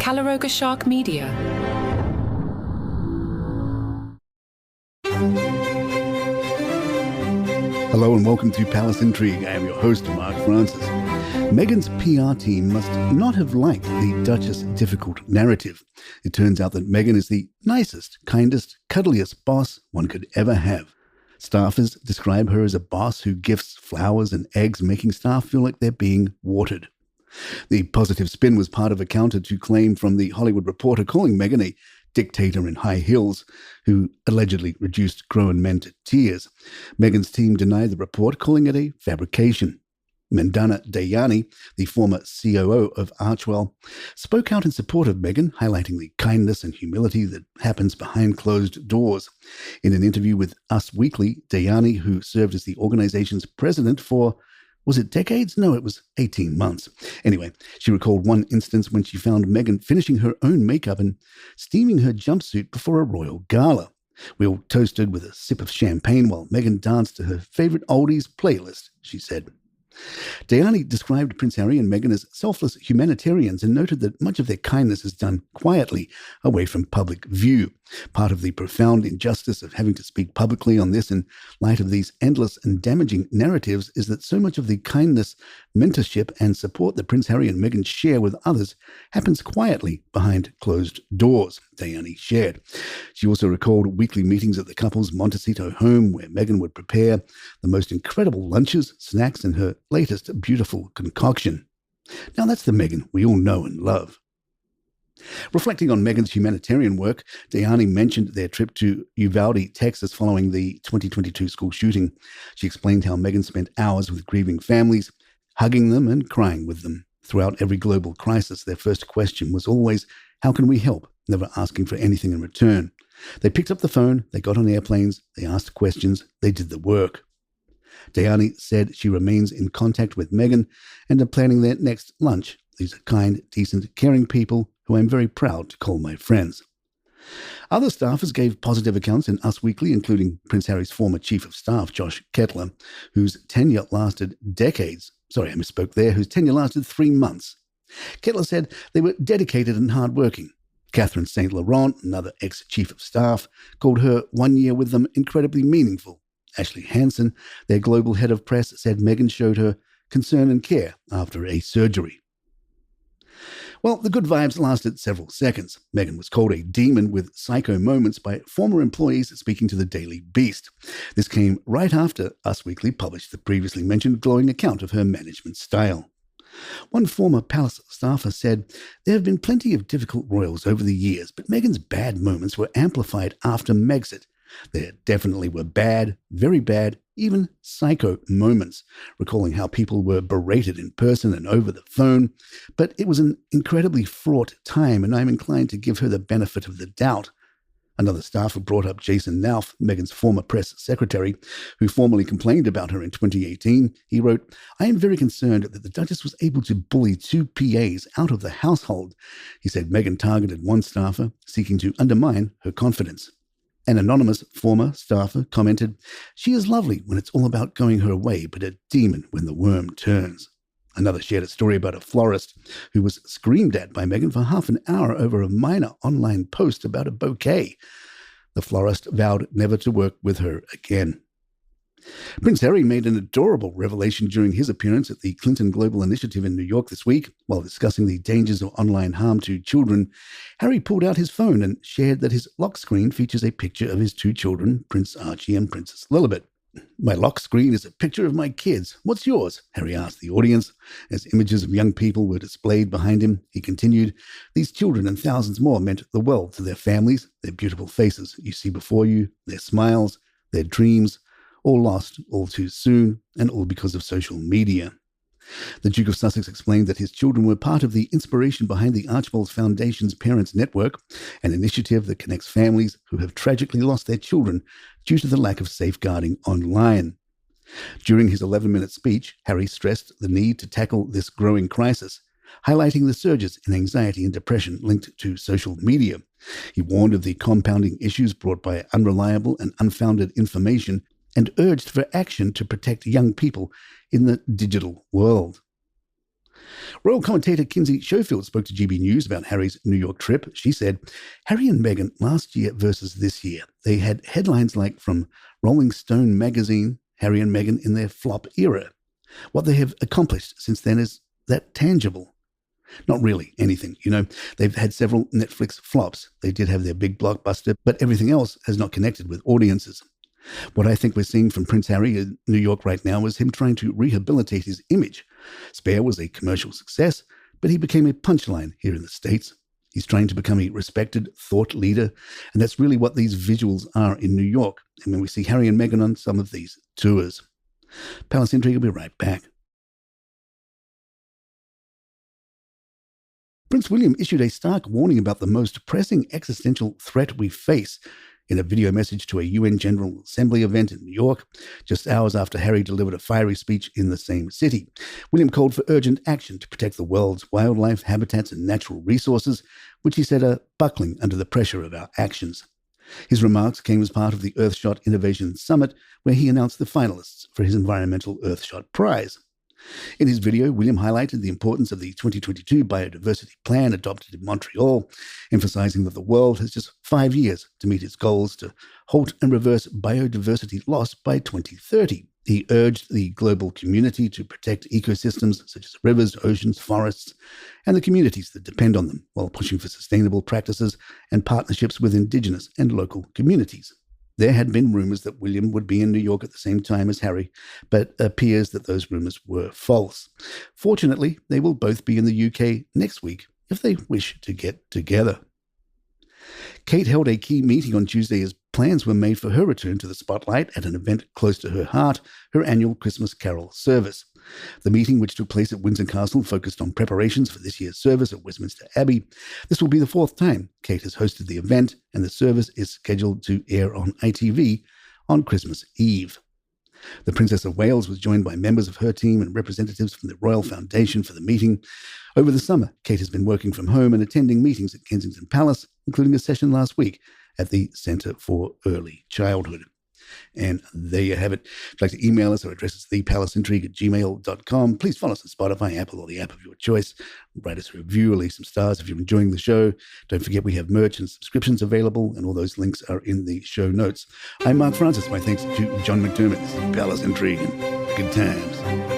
Calaroga Shark Media. Hello and welcome to Palace Intrigue. I am your host, Mark Francis. Meghan's PR team must not have liked the Duchess Difficult narrative. It turns out that Meghan is the nicest, kindest, cuddliest boss one could ever have. Staffers describe her as a boss who gifts flowers and eggs, making staff feel like they're being watered. The positive spin was part of a counter to claim from the Hollywood Reporter calling Meghan a dictator in high heels who allegedly reduced grown men to tears. Meghan's team denied the report, calling it a fabrication. Mandana Dayani, the former COO of Archewell, spoke out in support of Meghan, highlighting the kindness and humility that happens behind closed doors. In an interview with Us Weekly, Dayani, who served as the organization's president for, was it decades? No, it was 18 months. Anyway, she recalled one instance when she found Meghan finishing her own makeup and steaming her jumpsuit before a royal gala. We all toasted with a sip of champagne while Meghan danced to her favorite oldies playlist, she said. Dayani described Prince Harry and Meghan as selfless humanitarians and noted that much of their kindness is done quietly, away from public view. Part of the profound injustice of having to speak publicly on this in light of these endless and damaging narratives is that so much of the kindness, mentorship and support that Prince Harry and Meghan share with others happens quietly behind closed doors, Dayani shared. She also recalled weekly meetings at the couple's Montecito home where Meghan would prepare the most incredible lunches, snacks and her latest beautiful concoction. Now that's the Meghan we all know and love. Reflecting on Meghan's humanitarian work, Dayani mentioned their trip to Uvalde, Texas following the 2022 school shooting. She explained how Meghan spent hours with grieving families, hugging them and crying with them. Throughout every global crisis, their first question was always, how can we help? Never asking for anything in return. They picked up the phone, they got on airplanes, they asked questions, they did the work. Dayani said she remains in contact with Meghan and are planning their next lunch. These are kind, decent, caring people who I'm very proud to call my friends. Other staffers gave positive accounts in Us Weekly, including Prince Harry's former Chief of Staff, Josh Kettler, whose tenure lasted decades. Whose tenure lasted 3 months. Kettler said they were dedicated and hardworking. Catherine St. Laurent, another ex-Chief of Staff, called her 1 year with them incredibly meaningful. Ashley Hansen, their global head of press, said Meghan showed her concern and care after a surgery. Well, the good vibes lasted several seconds. Meghan was called a demon with psycho moments by former employees speaking to the Daily Beast. This came right after Us Weekly published the previously mentioned glowing account of her management style. One former palace staffer said, there have been plenty of difficult royals over the years, but Meghan's bad moments were amplified after Megxit. There definitely were bad, very bad, even psycho moments, recalling how people were berated in person and over the phone. But it was an incredibly fraught time, and I'm inclined to give her the benefit of the doubt. Another staffer brought up Jason Nauf, Meghan's former press secretary, who formally complained about her in 2018. He wrote, I am very concerned that the Duchess was able to bully 2 PAs out of the household. He said Meghan targeted one staffer, seeking to undermine her confidence. An anonymous former staffer commented, she is lovely when it's all about going her way, but a demon when the worm turns. Another shared a story about a florist who was screamed at by Meghan for half an hour over a minor online post about a bouquet. The florist vowed never to work with her again. Prince Harry made an adorable revelation during his appearance at the Clinton Global Initiative in New York this week. While discussing the dangers of online harm to children, Harry pulled out his phone and shared that his lock screen features a picture of his 2 children, Prince Archie and Princess Lilibet. My lock screen is a picture of my kids. What's yours? Harry asked the audience. As images of young people were displayed behind him, he continued, these children and thousands more meant the world to their families, their beautiful faces you see before you, their smiles, their dreams, all lost all too soon, and all because of social media. The Duke of Sussex explained that his children were part of the inspiration behind the Archibald Foundation's Parents Network, an initiative that connects families who have tragically lost their children due to the lack of safeguarding online. During his 11-minute speech, Harry stressed the need to tackle this growing crisis, highlighting the surges in anxiety and depression linked to social media. He warned of the compounding issues brought by unreliable and unfounded information and urged for action to protect young people in the digital world. Royal commentator Kinsey Schofield spoke to GB News about Harry's New York trip. She said, Harry and Meghan last year versus this year. They had headlines like from Rolling Stone magazine, Harry and Meghan in their flop era. What they have accomplished since then is that tangible. Not really anything, They've had several Netflix flops. They did have their big blockbuster, but everything else has not connected with audiences. What I think we're seeing from Prince Harry in New York right now is him trying to rehabilitate his image. Spare was a commercial success, but he became a punchline here in the States. He's trying to become a respected thought leader, and that's really what these visuals are in New York. And when we see Harry and Meghan on some of these tours. Palace Intrigue will be right back. Prince William issued a stark warning about the most pressing existential threat we face in a video message to a UN General Assembly event in New York, just hours after Harry delivered a fiery speech in the same city. William called for urgent action to protect the world's wildlife, habitats, and natural resources, which he said are buckling under the pressure of our actions. His remarks came as part of the Earthshot Innovation Summit, where he announced the finalists for his environmental Earthshot Prize. In his video, William highlighted the importance of the 2022 biodiversity plan adopted in Montreal, emphasizing that the world has just 5 years to meet its goals to halt and reverse biodiversity loss by 2030. He urged the global community to protect ecosystems such as rivers, oceans, forests, and the communities that depend on them, while pushing for sustainable practices and partnerships with indigenous and local communities. There had been rumors that William would be in New York at the same time as Harry, but it appears that those rumors were false. Fortunately, they will both be in the UK next week if they wish to get together. Kate held a key meeting on Tuesday as plans were made for her return to the spotlight at an event close to her heart, her annual Christmas Carol service. The meeting, which took place at Windsor Castle, focused on preparations for this year's service at Westminster Abbey. This will be the 4th time Kate has hosted the event, and the service is scheduled to air on ITV on Christmas Eve. The Princess of Wales was joined by members of her team and representatives from the Royal Foundation for the meeting. Over the summer, Kate has been working from home and attending meetings at Kensington Palace, including a session last week at the Centre for Early Childhood. And there you have it. If you'd like to email us, our address is thepalaceintrigue@gmail.com. Please follow us on Spotify, Apple, or the app of your choice. Write us a review, leave some stars if you're enjoying the show. Don't forget we have merch and subscriptions available, and all those links are in the show notes. I'm Mark Francis. My thanks to John McDermott. This is Palace Intrigue, and good times.